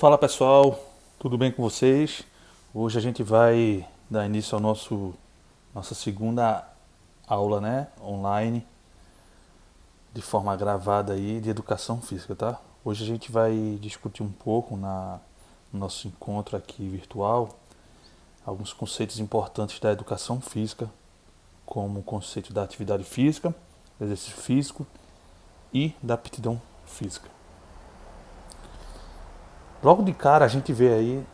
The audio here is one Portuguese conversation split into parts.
Fala pessoal, tudo bem com vocês? Hoje a gente vai dar início ao nossa segunda aula, né, online, de forma gravada aí, de educação física, tá? Hoje a gente vai discutir um pouco no nosso encontro aqui virtual alguns conceitos importantes da educação física, como o conceito da atividade física, exercício físico e da aptidão física. Logo de cara a gente vê aí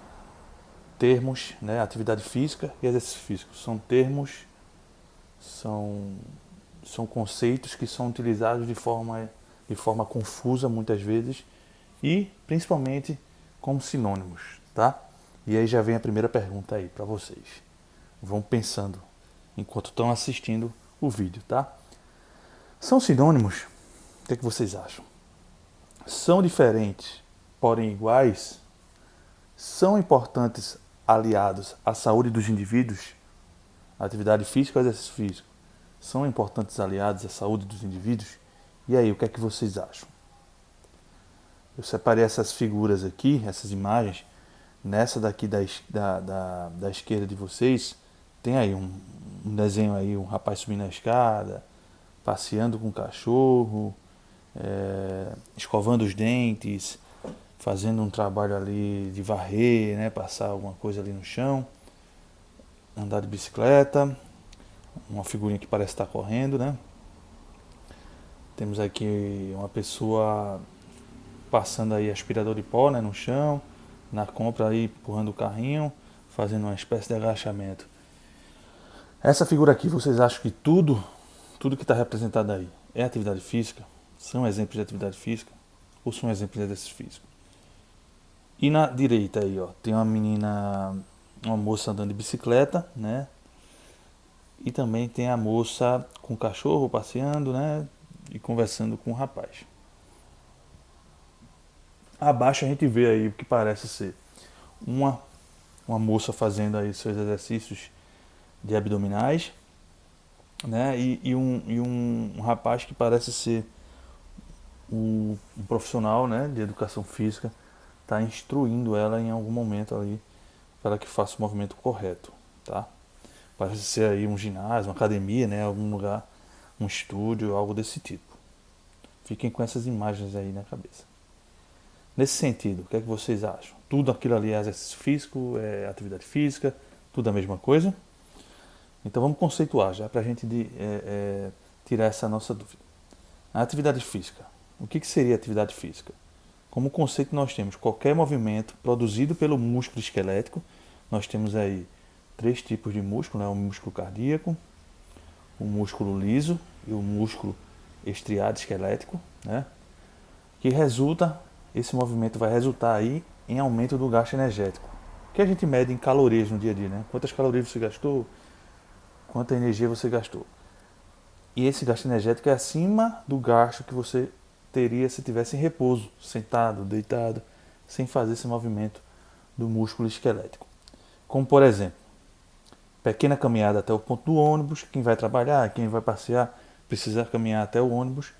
termos, né, atividade física e exercício físico. São termos, são, são conceitos que são utilizados de forma confusa muitas vezes e principalmente como sinônimos, tá? E aí já vem a primeira pergunta aí para vocês. Vão pensando enquanto estão assistindo o vídeo, tá? São sinônimos? O que é que vocês acham? São diferentes, porém iguais? São importantes aliados à saúde dos indivíduos? A atividade física e o exercício físico são importantes aliados à saúde dos indivíduos? E aí, o que é que vocês acham? Eu separei essas figuras aqui, essas imagens. Nessa daqui da esquerda de vocês, tem aí um desenho aí, um rapaz subindo a escada, passeando com um cachorro, escovando os dentes, fazendo um trabalho ali de varrer, né, passar alguma coisa ali no chão, andar de bicicleta, uma figurinha que parece estar correndo, né? Temos aqui uma pessoa passando aí aspirador de pó, né, no chão, na compra aí empurrando o carrinho, fazendo uma espécie de agachamento. Essa figura aqui, vocês acham que tudo que está representado aí é atividade física? São exemplos de atividade física? Ou são exemplos de exercício físico? E na direita aí, ó, tem uma moça andando de bicicleta, né? E também tem a moça com o cachorro passeando, né? E conversando com o rapaz. Abaixo a gente vê aí o que parece ser uma, uma moça fazendo aí seus exercícios de abdominais, né? Um rapaz que parece ser um profissional, né, de educação física, está instruindo ela em algum momento ali para que faça o movimento correto, tá? Parece ser aí um ginásio, uma academia, né, algum lugar, um estúdio, algo desse tipo. Fiquem com essas imagens aí na cabeça. Nesse sentido, o que é que vocês acham? Tudo aquilo ali é exercício físico, é atividade física, tudo a mesma coisa? Então vamos conceituar já para a gente tirar essa nossa dúvida. A atividade física. O que seria atividade física? Como conceito nós temos qualquer movimento produzido pelo músculo esquelético. Nós temos aí três tipos de músculo, né? O músculo cardíaco, o músculo liso e o músculo estriado esquelético, né? Que resulta, esse movimento vai resultar aí em aumento do gasto energético, que a gente mede em calorias no dia a dia, né? Quantas calorias você gastou, quanta energia você gastou. E esse gasto energético é acima do gasto que você teria se tivesse em repouso, sentado, deitado, sem fazer esse movimento do músculo esquelético. Como por exemplo, pequena caminhada até o ponto do ônibus, quem vai trabalhar, quem vai passear, precisa caminhar até o ônibus.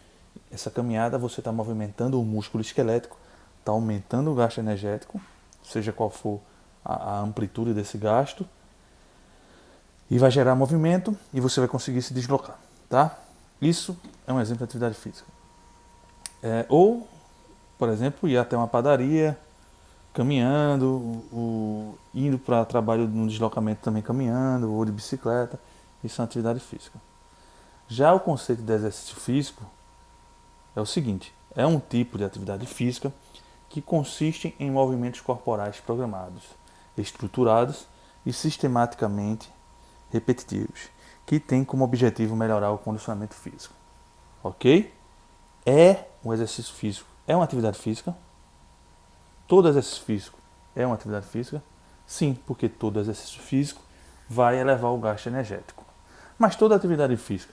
Essa caminhada você está movimentando o músculo esquelético, está aumentando o gasto energético, seja qual for a amplitude desse gasto, e vai gerar movimento e você vai conseguir se deslocar, tá? Isso é um exemplo de atividade física. Ou, por exemplo, ir até uma padaria caminhando, indo para trabalho no deslocamento também caminhando, ou de bicicleta. Isso é uma atividade física. Já o conceito de exercício físico é o seguinte: é um tipo de atividade física que consiste em movimentos corporais programados, estruturados e sistematicamente repetitivos, que tem como objetivo melhorar o condicionamento físico. Ok? É um exercício físico. É uma atividade física? Todo exercício físico é uma atividade física? Sim, porque todo exercício físico vai elevar o gasto energético. Mas toda atividade física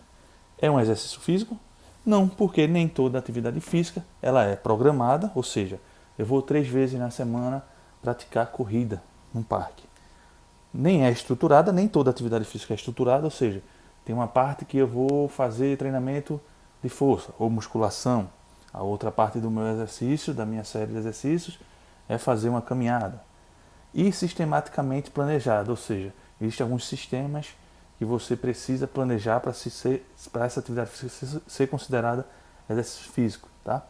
é um exercício físico? Não, porque nem toda atividade física ela é programada, ou seja, eu vou 3 vezes na semana praticar corrida num parque. Nem é estruturada, nem toda atividade física é estruturada, ou seja, tem uma parte que eu vou fazer treinamento de força ou musculação, a outra parte do meu exercício, da minha série de exercícios, é fazer uma caminhada. E sistematicamente planejado, ou seja, existem alguns sistemas que você precisa planejar para essa atividade física ser considerada exercício físico, tá?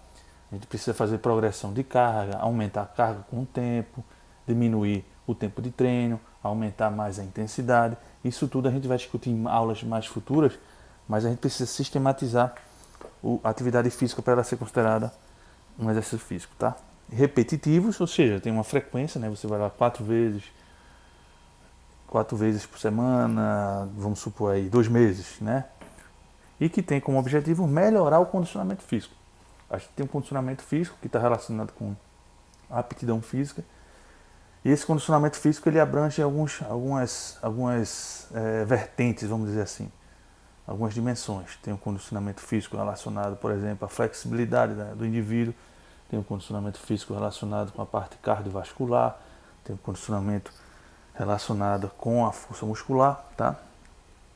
A gente precisa fazer progressão de carga, aumentar a carga com o tempo, diminuir o tempo de treino, aumentar mais a intensidade. Isso tudo a gente vai discutir em aulas mais futuras, mas a gente precisa sistematizar a atividade física para ela ser considerada um exercício físico, tá? Repetitivos, ou seja, tem uma frequência, né? Você vai lá 4 vezes por semana, vamos supor aí 2 meses, né? E que tem como objetivo melhorar o condicionamento físico. A gente tem um condicionamento físico que está relacionado com a aptidão física. E esse condicionamento físico ele abrange algumas vertentes, vamos dizer assim, algumas dimensões. Tem um condicionamento físico relacionado, por exemplo, à flexibilidade do indivíduo, tem um condicionamento físico relacionado com a parte cardiovascular, tem um condicionamento relacionado com a força muscular, tá?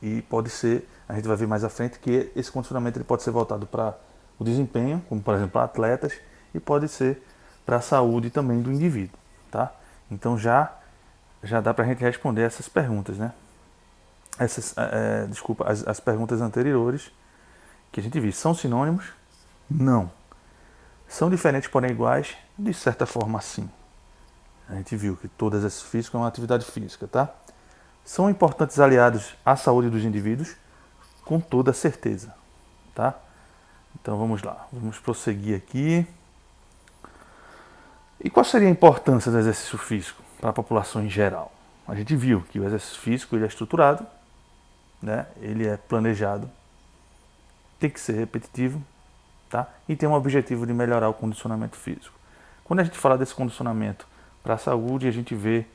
E pode ser, a gente vai ver mais à frente, que esse condicionamento ele pode ser voltado para o desempenho, como por exemplo atletas, e pode ser para a saúde também do indivíduo, tá? Então já dá para a gente responder essas perguntas, né? As perguntas anteriores que a gente viu, são sinônimos? Não. São diferentes, porém iguais? De certa forma, sim. A gente viu que todo exercício físico é uma atividade física, tá? São importantes aliados à saúde dos indivíduos? Com toda certeza, tá? Então vamos lá, vamos prosseguir aqui. E qual seria a importância do exercício físico para a população em geral? A gente viu que o exercício físico ele é estruturado, né? Ele é planejado, tem que ser repetitivo, tá? E tem um objetivo de melhorar o condicionamento físico. Quando a gente fala desse condicionamento para a saúde, a gente vê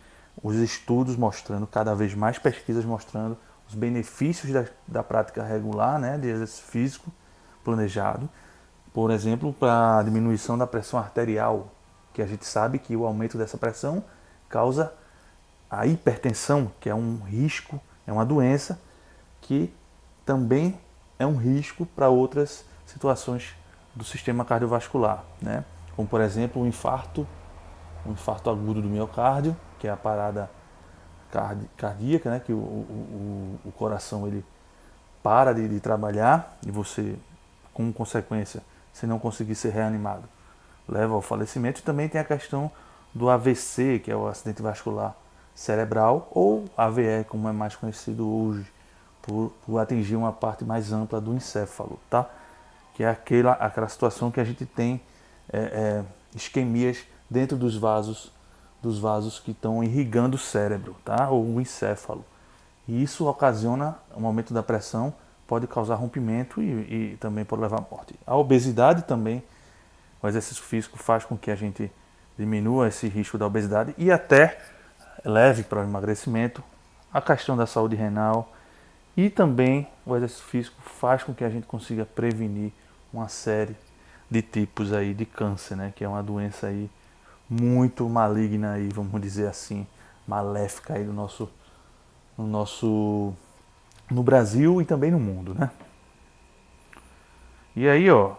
os estudos mostrando, cada vez mais pesquisas mostrando os benefícios da prática regular, né, de exercício físico planejado. Por exemplo, para a diminuição da pressão arterial, que a gente sabe que o aumento dessa pressão causa a hipertensão, que é um risco, é uma doença que também é um risco para outras situações do sistema cardiovascular, né? Como por exemplo um infarto agudo do miocárdio, que é a parada cardíaca, né? Que o coração ele para de trabalhar e você, como consequência, se não conseguir ser reanimado, leva ao falecimento. E também tem a questão do AVC, que é o acidente vascular cerebral, ou AVE, como é mais conhecido hoje, por atingir uma parte mais ampla do encéfalo, tá? Que é aquela situação que a gente tem isquemias dentro dos vasos que estão irrigando o cérebro, tá? Ou o encéfalo. E isso ocasiona um aumento da pressão, pode causar rompimento e também pode levar à morte. A obesidade também, o exercício físico faz com que a gente diminua esse risco da obesidade e até leve para o emagrecimento. A questão da saúde renal e também o exercício físico faz com que a gente consiga prevenir uma série de tipos aí de câncer, né? Que é uma doença aí muito maligna aí, vamos dizer assim, maléfica aí no Brasil e também no mundo, né? E aí, ó,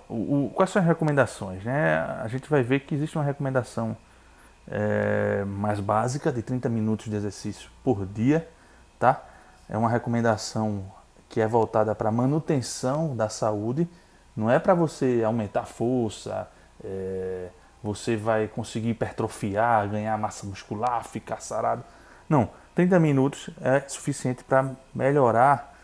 quais são as recomendações, né? A gente vai ver que existe uma recomendação mais básica de 30 minutos de exercício por dia, tá? É uma recomendação que é voltada para a manutenção da saúde, não é para você aumentar a força, você vai conseguir hipertrofiar, ganhar massa muscular, ficar sarado. Não, 30 minutos é suficiente para melhorar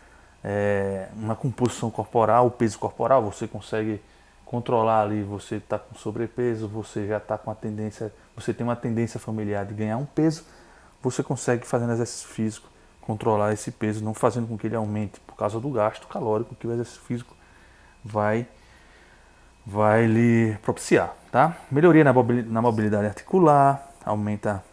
uma composição corporal, o peso corporal. Você consegue controlar ali, você está com sobrepeso, você já está com a tendência, você tem uma tendência familiar de ganhar um peso, você consegue, fazendo exercício físico, controlar esse peso, não fazendo com que ele aumente por causa do gasto calórico que o exercício físico vai lhe propiciar, tá? Melhoria na mobilidade articular, aumenta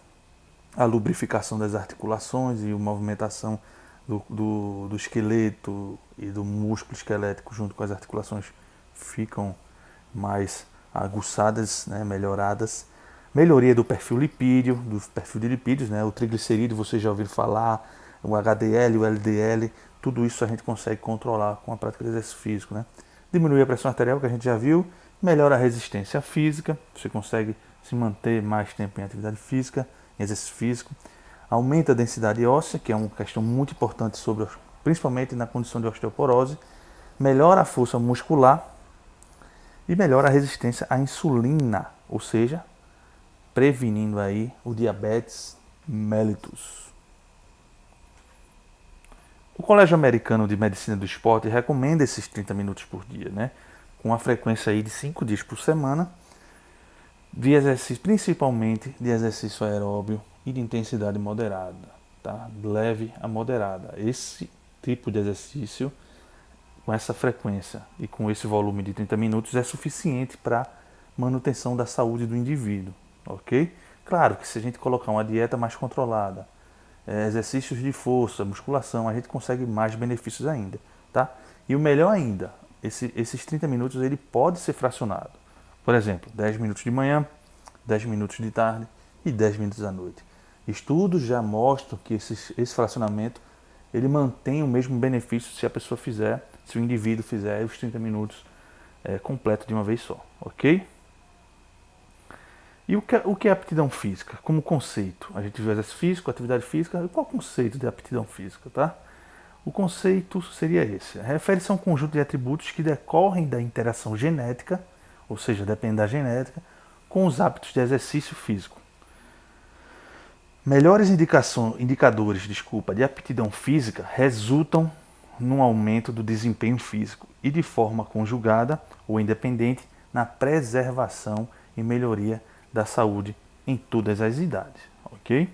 a lubrificação das articulações e a movimentação do esqueleto e do músculo esquelético junto com as articulações ficam mais aguçadas, né, melhoradas. Melhoria do perfil lipídio, de lipídios, né, o triglicerídeo, você já ouviu falar, o HDL, o LDL, tudo isso a gente consegue controlar com a prática de exercício físico, né? Diminuir a pressão arterial, que a gente já viu, melhora a resistência física, você consegue se manter mais tempo em atividade física, em exercício físico. Aumenta a densidade óssea, que é uma questão muito importante principalmente na condição de osteoporose. Melhora a força muscular e melhora a resistência à insulina, ou seja, prevenindo aí o diabetes mellitus. O Colégio Americano de Medicina do Esporte recomenda esses 30 minutos por dia, né? Com a frequência aí de 5 dias por semana, de exercício, principalmente de exercício aeróbio e de intensidade moderada, tá? Leve a moderada. Esse tipo de exercício, com essa frequência e com esse volume de 30 minutos, é suficiente para manutenção da saúde do indivíduo, ok? Claro que se a gente colocar uma dieta mais controlada, exercícios de força, musculação, a gente consegue mais benefícios ainda, tá? E o melhor ainda, esses 30 minutos ele pode ser fracionado. Por exemplo, 10 minutos de manhã, 10 minutos de tarde e 10 minutos à noite. Estudos já mostram que esse fracionamento ele mantém o mesmo benefício se a pessoa fizer, se o indivíduo fizer os 30 minutos completo de uma vez só, ok? E o que é aptidão física? Como conceito, a gente viu exercício físico, atividade física, e qual é o conceito de aptidão física, tá? O conceito seria esse. Refere-se a um conjunto de atributos que decorrem da interação genética, ou seja, depende da genética, com os hábitos de exercício físico. Melhores indicadores de aptidão física resultam num aumento do desempenho físico e, de forma conjugada ou independente, na preservação e melhoria da saúde em todas as idades, ok?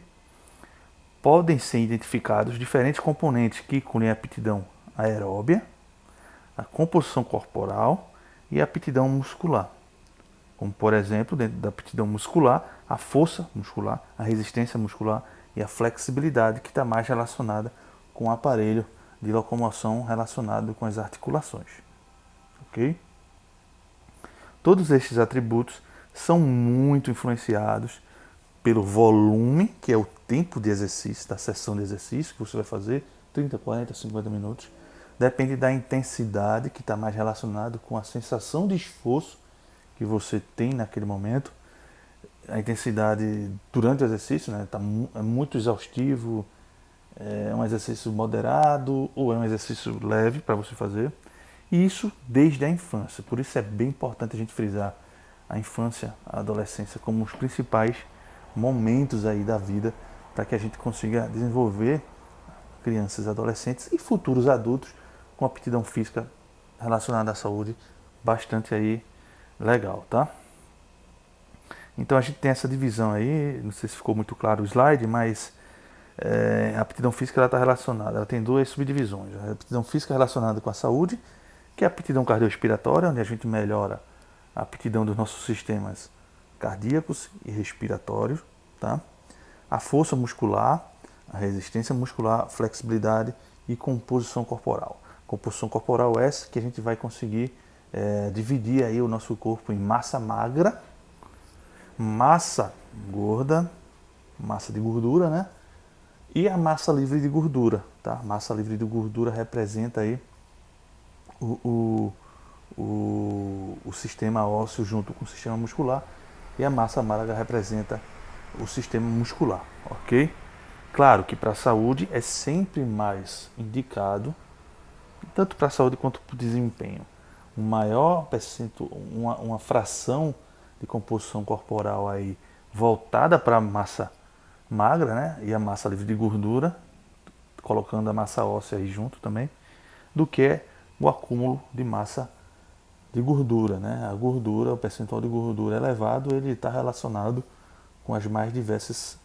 Podem ser identificados diferentes componentes que incluem a aptidão aeróbia, a composição corporal e a aptidão muscular. Como, por exemplo, dentro da aptidão muscular, a força muscular, a resistência muscular e a flexibilidade, que está mais relacionada com o aparelho de locomoção relacionado com as articulações, ok? Todos estes atributos são muito influenciados pelo volume, que é o tempo de exercício, da sessão de exercício que você vai fazer, 30, 40, 50 minutos. Depende da intensidade, que está mais relacionado com a sensação de esforço que você tem naquele momento. A intensidade durante o exercício, né, é muito exaustivo, é um exercício moderado ou é um exercício leve para você fazer. E isso desde a infância. Por isso é bem importante a gente frisar a infância, a adolescência como os principais momentos aí da vida para que a gente consiga desenvolver crianças, adolescentes e futuros adultos com aptidão física relacionada à saúde bastante aí legal, tá? Então a gente tem essa divisão aí, não sei se ficou muito claro o slide, mas a aptidão física ela está relacionada, ela tem duas subdivisões. A aptidão física relacionada com a saúde, que é a aptidão cardiorrespiratória, onde a gente melhora a aptidão dos nossos sistemas cardíacos e respiratórios, tá? A força muscular, a resistência muscular, a flexibilidade e composição corporal. Composição corporal essa que a gente vai conseguir dividir aí o nosso corpo em massa magra, massa gorda, massa de gordura, né? E a massa livre de gordura, tá? Massa livre de gordura representa aí o sistema ósseo junto com o sistema muscular e a massa magra representa o sistema muscular, ok? Claro que para a saúde é sempre mais indicado, tanto para a saúde quanto para o desempenho, um maior percentual, uma fração de composição corporal aí voltada para a massa magra, né? E a massa livre de gordura, colocando a massa óssea aí junto também, do que o acúmulo de massa de gordura, né? A gordura, o percentual de gordura elevado, ele está relacionado com as mais diversos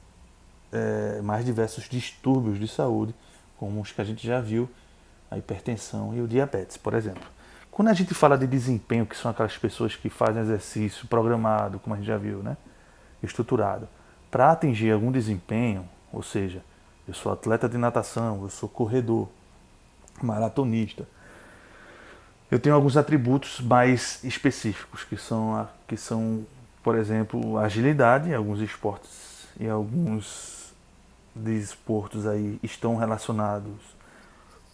distúrbios de saúde, como os que a gente já viu, a hipertensão e o diabetes, por exemplo. Quando a gente fala de desempenho, que são aquelas pessoas que fazem exercício programado, como a gente já viu, né? Estruturado, para atingir algum desempenho, ou seja, eu sou atleta de natação, eu sou corredor, maratonista, eu tenho alguns atributos mais específicos, que são, por exemplo, agilidade. Alguns esportes e alguns desportos aí estão relacionados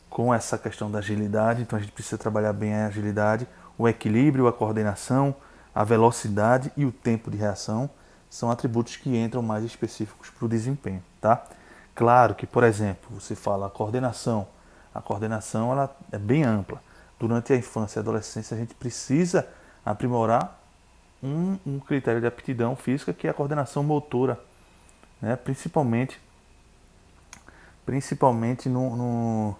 com essa questão da agilidade, então a gente precisa trabalhar bem a agilidade, o equilíbrio, a coordenação, a velocidade e o tempo de reação. são atributos que entram mais específicos para o desempenho, tá? Claro que, por exemplo, você fala a coordenação ela é bem ampla. Durante a infância e a adolescência a gente precisa aprimorar um critério de aptidão física que é a coordenação motora, né? Principalmente no,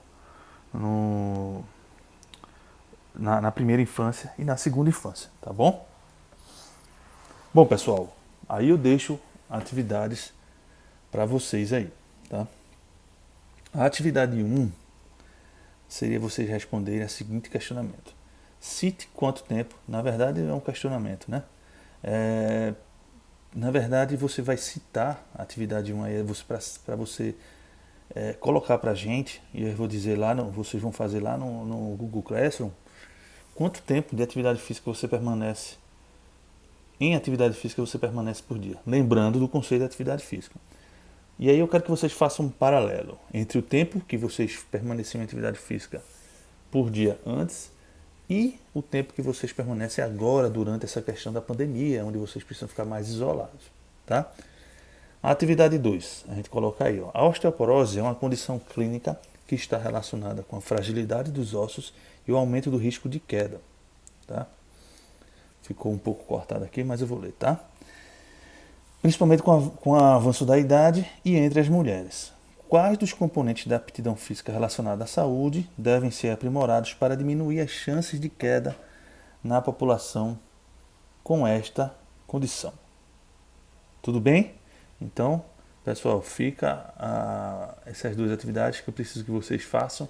na primeira infância e na segunda infância, tá bom? Bom, pessoal, aí eu deixo atividades para vocês aí, tá? A atividade 1 seria vocês responderem a seguinte questionamento. Cite quanto tempo, na verdade é um questionamento, né? Na verdade você vai citar a atividade 1 aí para você colocar para a gente, e eu vou dizer lá, vocês vão fazer lá no Google Classroom, quanto tempo de atividade física você permanece, em atividade física você permanece por dia. Lembrando do conceito de atividade física. E aí eu quero que vocês façam um paralelo entre o tempo que vocês permaneciam em atividade física por dia antes e o tempo que vocês permanecem agora durante essa questão da pandemia, onde vocês precisam ficar mais isolados, tá? A atividade 2, a gente coloca aí, ó. A osteoporose é uma condição clínica que está relacionada com a fragilidade dos ossos e o aumento do risco de queda, tá? Ficou um pouco cortado aqui, mas eu vou ler, tá? Principalmente com o avanço da idade e entre as mulheres. Quais dos componentes da aptidão física relacionada à saúde devem ser aprimorados para diminuir as chances de queda na população com esta condição? Tudo bem? Então, pessoal, fica essas duas atividades que eu preciso que vocês façam